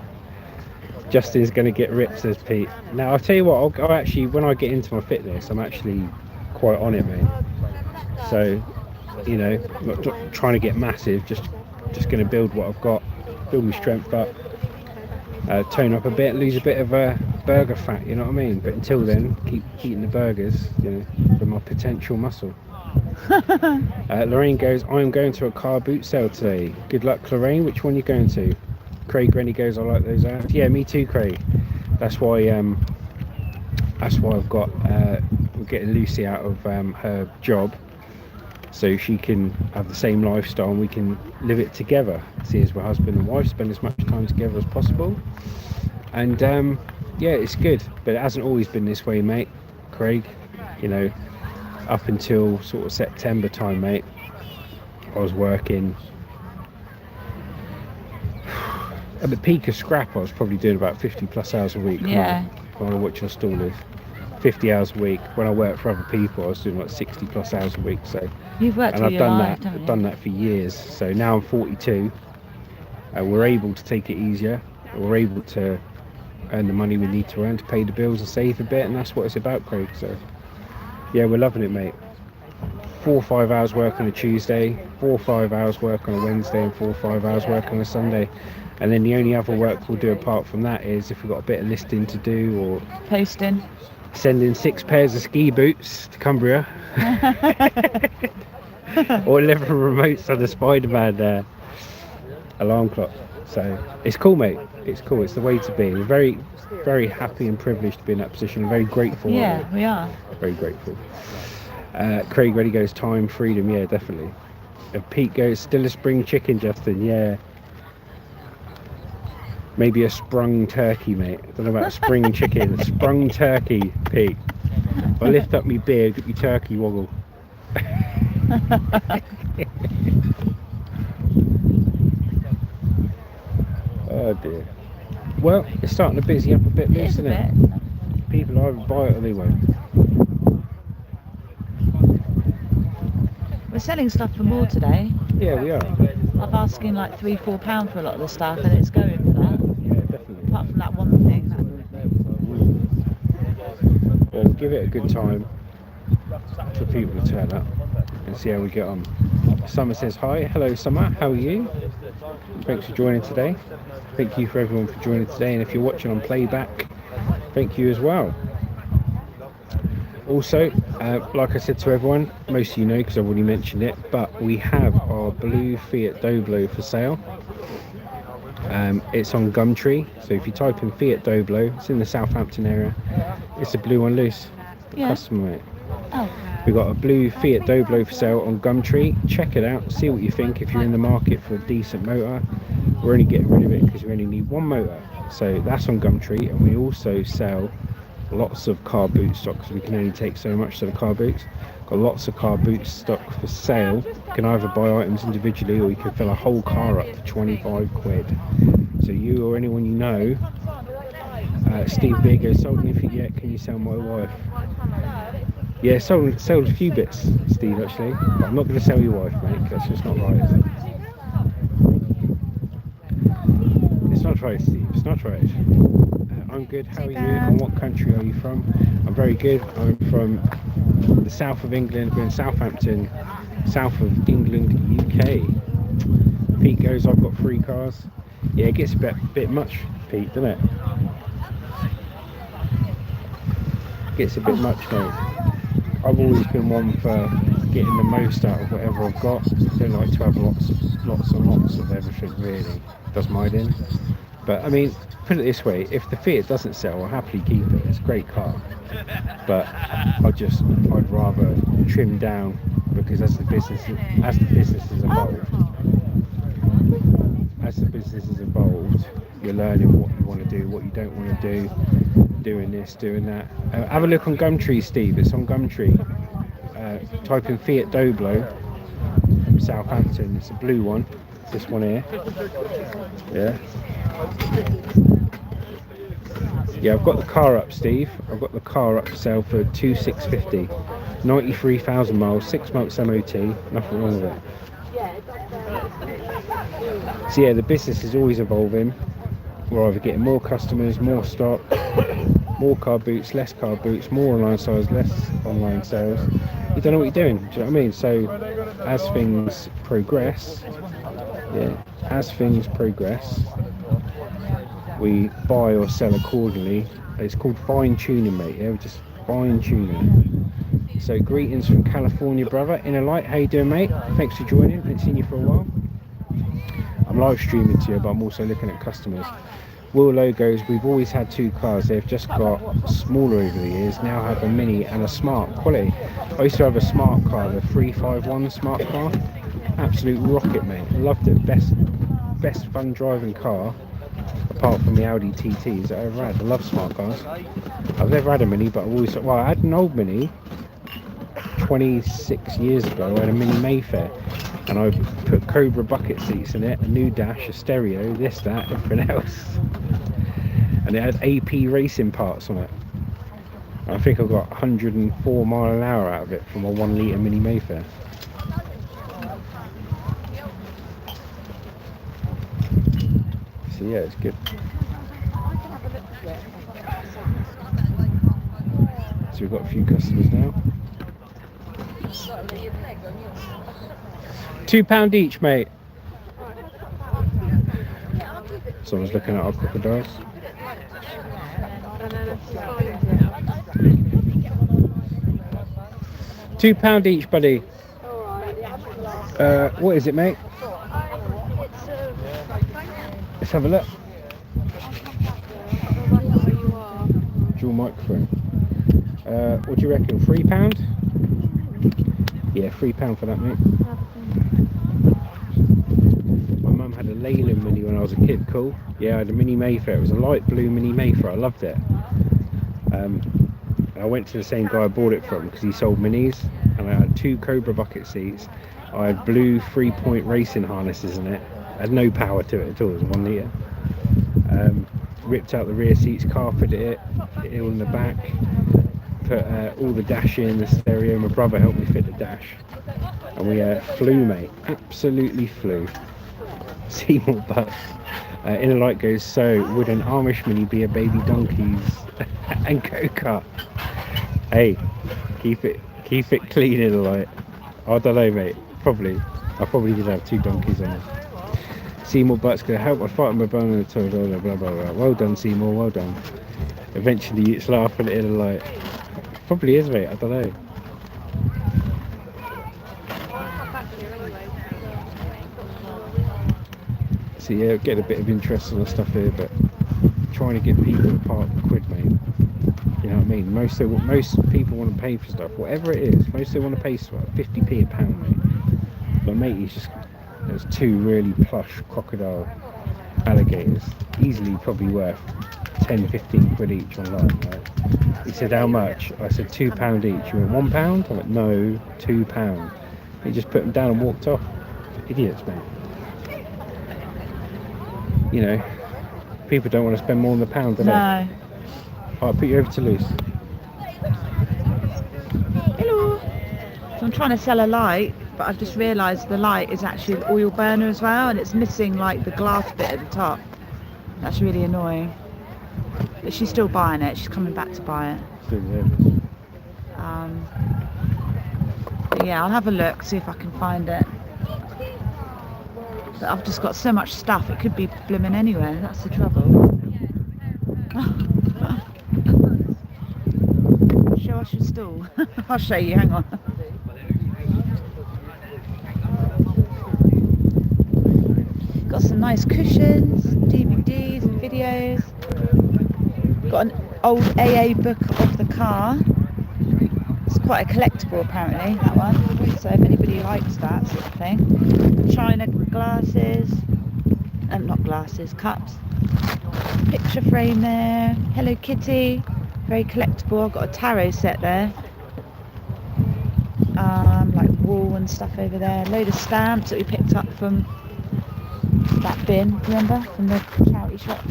Justin's going to get ripped, says Pete. Now, I'll tell you what, I'll actually, when I get into my fitness, I'm actually quite on it, mate. So, you know, not trying to get massive, just going to build what I've got, build my strength up, tone up a bit, lose a bit of burger fat, you know what I mean? But until then, keep eating the burgers, you know, for my potential muscle. Lorraine goes, I'm going to a car boot sale today. Good luck, Lorraine. Which one are you going to? Craig Rennie goes, I like those out. Yeah, me too, Craig. That's why I've got we're getting Lucy out of her job, so she can have the same lifestyle and we can live it together. See, as my husband and wife, spend as much time together as possible. And yeah, it's good, but it hasn't always been this way, mate. Craig, you know, up until sort of September time, mate, I was working. At the peak of scrap, I was probably doing about 50 plus hours a week. Yeah. When I watch your stall live, 50 hours a week. When I worked for other people, I was doing like 60 plus hours a week. So, You've worked and all I've your done life, that. haven't I've you? done that for years. So now I'm 42. We're able to take it easier. We're able to earn the money we need to earn to pay the bills and save a bit, and that's what it's about, Craig. So, yeah, we're loving it, mate. 4 or 5 hours work on a Tuesday, 4 or 5 hours work on a Wednesday, and 4 or 5 hours work on a Sunday. And then the only other work we'll do apart from that is if we've got a bit of listing to do, or Posting. sending 6 pairs of ski boots to Cumbria, or 11 remotes on the Spider-Man alarm clock. So it's cool, mate. It's cool. It's the way to be. We're very, very happy and privileged to be in that position. We're very grateful. Yeah, aren't we are. very grateful. Craig Reddy goes, time, freedom. Yeah, definitely. And Pete goes, still a spring chicken, Justin. Yeah. Maybe a sprung turkey, mate. I don't know about spring chicken. Sprung turkey, Pete. If I lift up my beard, get me turkey woggle. Oh dear. Well, it's starting to busy up a bit, It is isn't a it? bit. People either buy it or they won't. We're selling stuff for more today. Yeah, we are. I'm asking like £3-4 for a lot of the stuff, and it's going for that. Yeah, definitely. Apart from that one thing. That annoyed me. Well, give it a good time for people to turn up and see how we get on. Summer says hi. Hello, Summer. How are you? Thanks for joining today. Thank you for everyone for joining today. And if you're watching on playback, thank you as well. Also, like I said to everyone, most of you know because I've already mentioned it, but we have our blue Fiat Doblo for sale. It's on Gumtree, so if you type in Fiat Doblo, it's in the Southampton area. It's a blue one loose. Yeah. Customer, mate. Oh, We've got a blue Fiat Doblo for sale on Gumtree. Check it out, see what you think. If you're in the market for a decent motor, we're only getting rid of it because we only need one motor. So that's on Gumtree, and we also sell lots of car boot stock because we can only take so much to the car boots. Got lots of car boot stock for sale. You can either buy items individually or you can fill a whole car up for 25 quid. So you or anyone you know, Steve Bigger, sold anything yet? Can you sell my wife? Yeah, sold a few bits, Steve, actually. But I'm not going to sell your wife, mate, 'cause that's just not right, is it? It's not right, Steve, it's not right. I'm good. How are Too you? bad. And what country are you from? I'm very good. I'm from the south of England. We're in Southampton, south of England, UK. Pete goes, I've got 3 cars. Yeah, it gets a bit much, Pete, doesn't it? Gets a bit much, mate. I've always been one for getting the most out of whatever I've got. I don't like to have lots and lots of everything, really. Does mine in. But I mean, put it this way: if the Fiat doesn't sell, I'll happily keep it. It's a great car. But I'd rather trim down, because as the business is evolved, you're learning what you want to do, what you don't want to do, doing this, doing that. Have a look on Gumtree, Steve. It's on Gumtree. Type in Fiat Doblo from Southampton. It's a blue one. It's this one here. Yeah. Yeah, I've got the car up, Steve. I've got the car up for sale for 2,650. 93,000 miles, 6 months MOT. Nothing wrong with it. So yeah, the business is always evolving. We're either getting more customers, more stock, more car boots, less car boots, more online sales, less online sales. You don't know what you're doing. Do you know what I mean? So as things progress, we buy or sell accordingly. It's called fine tuning, mate. Yeah, we're just fine tuning. So greetings from California, brother. Inner Light, how you doing, mate? Thanks for joining. Haven't seen you for a while. I'm live streaming to you, but I'm also looking at customers. Will Logos, we've always had 2 cars. They've just got smaller over the years. Now have a Mini and a Smart. Quality. I used to have a Smart car, the 351 Smart car. Absolute rocket, mate. I loved it. Best fun driving car, apart from the Audi TTs that I've ever had. I love smart cars. I've never had a Mini, but I had an old Mini 26 years ago. I had a Mini Mayfair, and I put Cobra bucket seats in it, a new dash, a stereo, this, that, everything else. And it had AP racing parts on it. I think I got 104 mile an hour out of it from a 1 litre Mini Mayfair. So yeah, it's good. So we've got a few customers now. £2 each, mate. Someone's looking at our crocodiles. £2 each, buddy. What is it, mate? Let's have a look. Dual microphone. What do you reckon? £3? Yeah, £3 for that, mate. My mum had a Leyland Mini when I was a kid. Cool. Yeah, I had a Mini Mayfair. It was a light blue Mini Mayfair. I loved it. I went to the same guy I bought it from because he sold minis, and I had 2 Cobra bucket seats. I had blue 3-point racing harnesses in it. It had no power to it at all. It was 1 litre. Ripped out the rear seats, carpeted it all in the back, put all the dash in, the stereo. My brother helped me fit the dash, and we flew, mate. Absolutely flew. Seymour Butt. Inner Light goes, so would an Amish Mini be a baby donkeys and go-kart? Hey, keep it clean, Inner Light. I don't know, mate. I probably did have 2 donkeys on it. Seymour Butt's gonna help. I fight my bone in the toe, blah, blah, blah, blah. Well done, Seymour, well done. Eventually it's laughing at Inner Light. Probably is, mate, I don't know. So yeah, getting a bit of interest on the stuff here, but trying to get people to park the quid, mate. You know what I mean? Most people want to pay for stuff, whatever it is. Most they want to pay for 50p a pound, mate. But mate, there's 2 really plush crocodile alligators, easily probably worth 10-15 quid each online, right? He said, how much? I said £2 each. You went £1? I went, no, £2. He just put them down and walked off. Idiots, mate. You know, people don't want to spend more than £1, do they? No. I'll put you over to Luce. Hello. So I'm trying to sell a light, but I've just realised the light is actually an oil burner as well, and it's missing like the glass bit at the top. That's really annoying. but she's still buying it. She's coming back to buy it. Still there. But yeah, I'll have a look, see if I can find it. But I've just got so much stuff, it could be blooming anywhere. That's the trouble. Show us your stall. I'll show you, hang on. Got some nice cushions, DVDs and videos. Got an old AA book of the car. It's quite a collectible apparently, that one. So if anybody likes that sort of thing. China glasses, not glasses, cups. Picture frame there. Hello Kitty, very collectible. I've got a tarot set there. Like wool and stuff over there. Load of stamps that we picked up from that bin, remember, from the charity shop.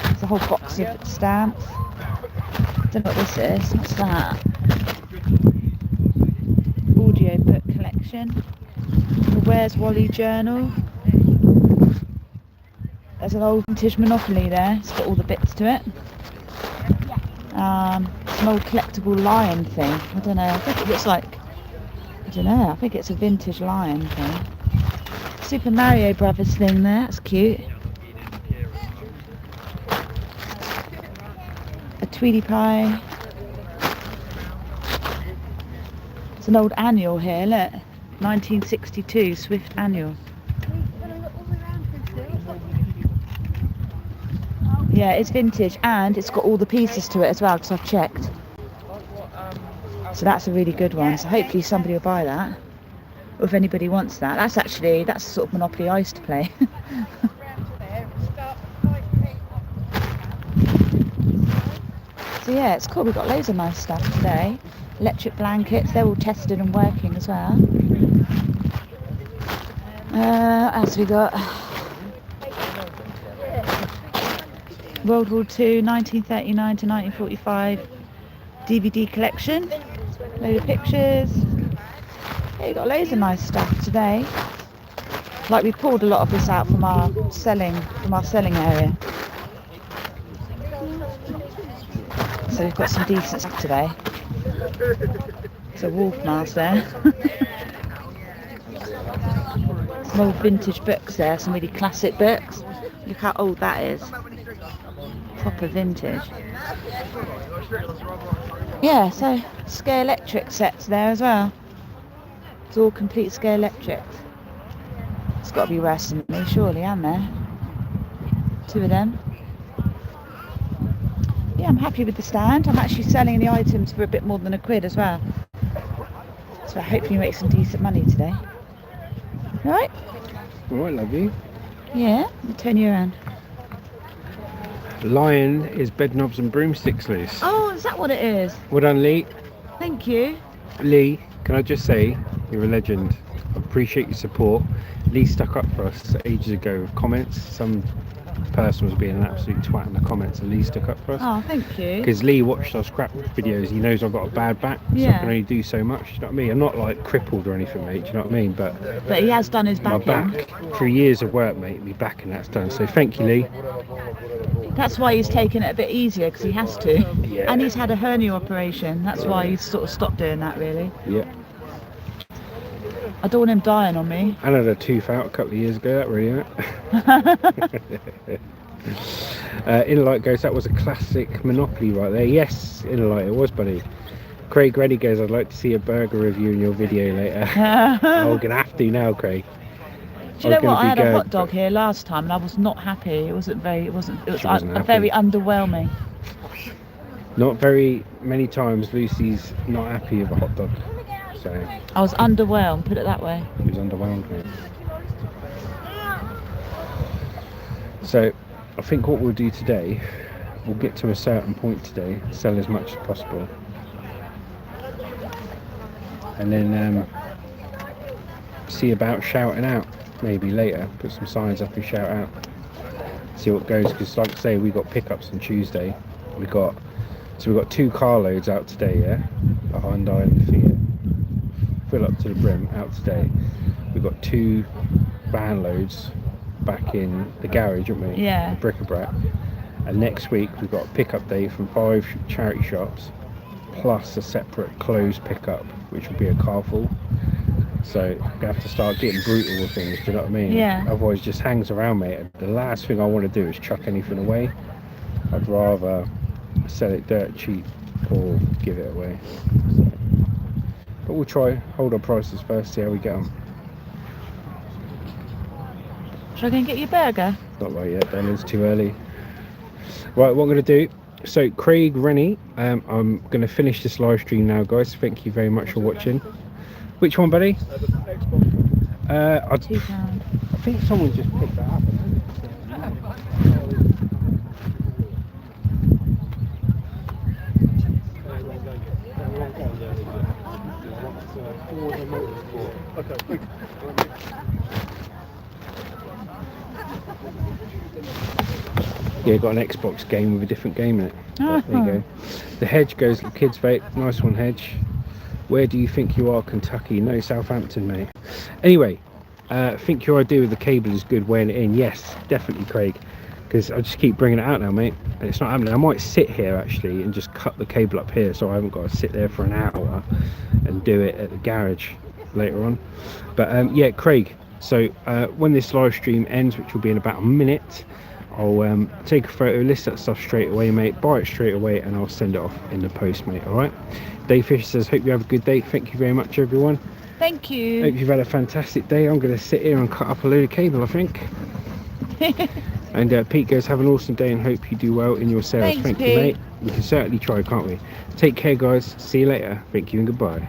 There's a whole box of stamps. Don't know what this is. What's that? Audio book collection. The Where's Wally journal. There's an old vintage Monopoly there. It's got all the bits to it. Some old collectible lion thing. I don't know. I think it looks like. I don't know. I think it's a vintage lion thing. Super Mario Brothers thing there. That's cute. A Tweety Pie. It's an old annual here, look. 1962 Swift annual. Yeah, it's vintage and it's got all the pieces to it as well because I've checked. So that's a really good one. So hopefully somebody will buy that. Or if anybody wants that. That's the sort of Monopoly I used to play. So yeah, it's cool. We've got loads of nice stuff today. Electric blankets, they're all tested and working as well. As we got World War II, 1939 to 1945 DVD collection. Load of pictures. Yeah, we've got loads of nice stuff today. Like we pulled a lot of this out from our selling area. So we've got some decent stuff today. It's a wolf mask there. Some old vintage books there, some really classic books. Look how old that is. Proper vintage. Yeah, so Scale Electric sets there as well. It's all complete Scale Electrics. It's got to be worse than me, surely, aren't there? Two of them. Yeah, I'm happy with the stand. I'm actually selling the items for a bit more than £1 as well. So hopefully make some decent money today. Alright? Alright, lovely. Yeah, I'll turn you around. Lion is bed knobs and broomsticks loose. Oh, is that what it is? Well done, Lee. Thank you. Lee, can I just say, you're a legend. I appreciate your support. Lee stuck up for us ages ago with comments. Some person was being an absolute twat in the comments and Lee stuck up for us. Oh, thank you. Because Lee watched our scrap videos. He knows I've got a bad back, so I can only do so much. You know what I mean? I'm not like crippled or anything, mate. Do you know what I mean? But he has done his back. My back, through years of work, mate, my back and that's done. So thank you, Lee. That's why he's taken it a bit easier, because he has to. Yeah. And he's had a hernia operation. That's why he's sort of stopped doing that, really. Yeah. I don't want him dying on me. I had a tooth out a couple of years ago, that really hurt. Inner Light goes, that was a classic Monopoly right there. Yes, Inner Light, it was, buddy. Craig Reddy goes, I'd like to see a burger review in your video later. I'm going to have to now, Craig. Do you know what? I had a hot dog here last time and I was not happy. It was very underwhelming. Not very many times Lucy's not happy with a hot dog. So I was underwhelmed, put it that way. She was underwhelmed, mate. So I think what we'll do today, we'll get to a certain point today, sell as much as possible. And then see about shouting out maybe later, put some signs up and shout out, see what goes, because like I say, we got pickups on Tuesday. We got 2 car loads out today, yeah, a Hyundai and a Fiat, fill up to the brim out today. We've got 2 van loads back in the garage, haven't we? Yeah. The bric-a-brac. And next week we've got a pickup day from 5 charity shops, plus a separate closed pickup, which will be a car full. So we have to start getting brutal with things, do you know what I mean? Yeah. Otherwise it just hangs around, mate. The last thing I want to do is chuck anything away. I'd rather sell it dirt cheap or give it away. But we'll try, hold our prices first, see how we get on. Shall I go and get your burger? Not right yet, Ben, it's too early. Right, what I'm going to do, so Craig Rennie, I'm going to finish this live stream now, guys. Thank you very much for watching. Which one, buddy? £2. I think someone just picked that up. Yeah, got an Xbox game with a different game in it. Oh. There you go. The hedge goes to kids vape. Nice one, hedge. Where do you think you are, Kentucky? No, Southampton, mate. Anyway, think your idea with the cable is good, weighing it in. Yes, definitely, Craig. Because I just keep bringing it out now, mate, and it's not happening. I might sit here actually and just cut the cable up here, so I haven't got to sit there for an hour and do it at the garage later on. But yeah, Craig. So when this live stream ends, which will be in about a minute, I'll take a photo, list that stuff straight away, mate, buy it straight away, and I'll send it off in the post, mate. All right. Dave Fisher says, hope you have a good day. Thank you very much, everyone. Thank you. Hope you've had a fantastic day. I'm going to sit here and cut up a load of cable, I think. And Pete goes, have an awesome day and hope you do well in your sales. Thanks, Thank Pete. you, mate. We can certainly try, can't we? Take care, guys. See you later. Thank you and goodbye.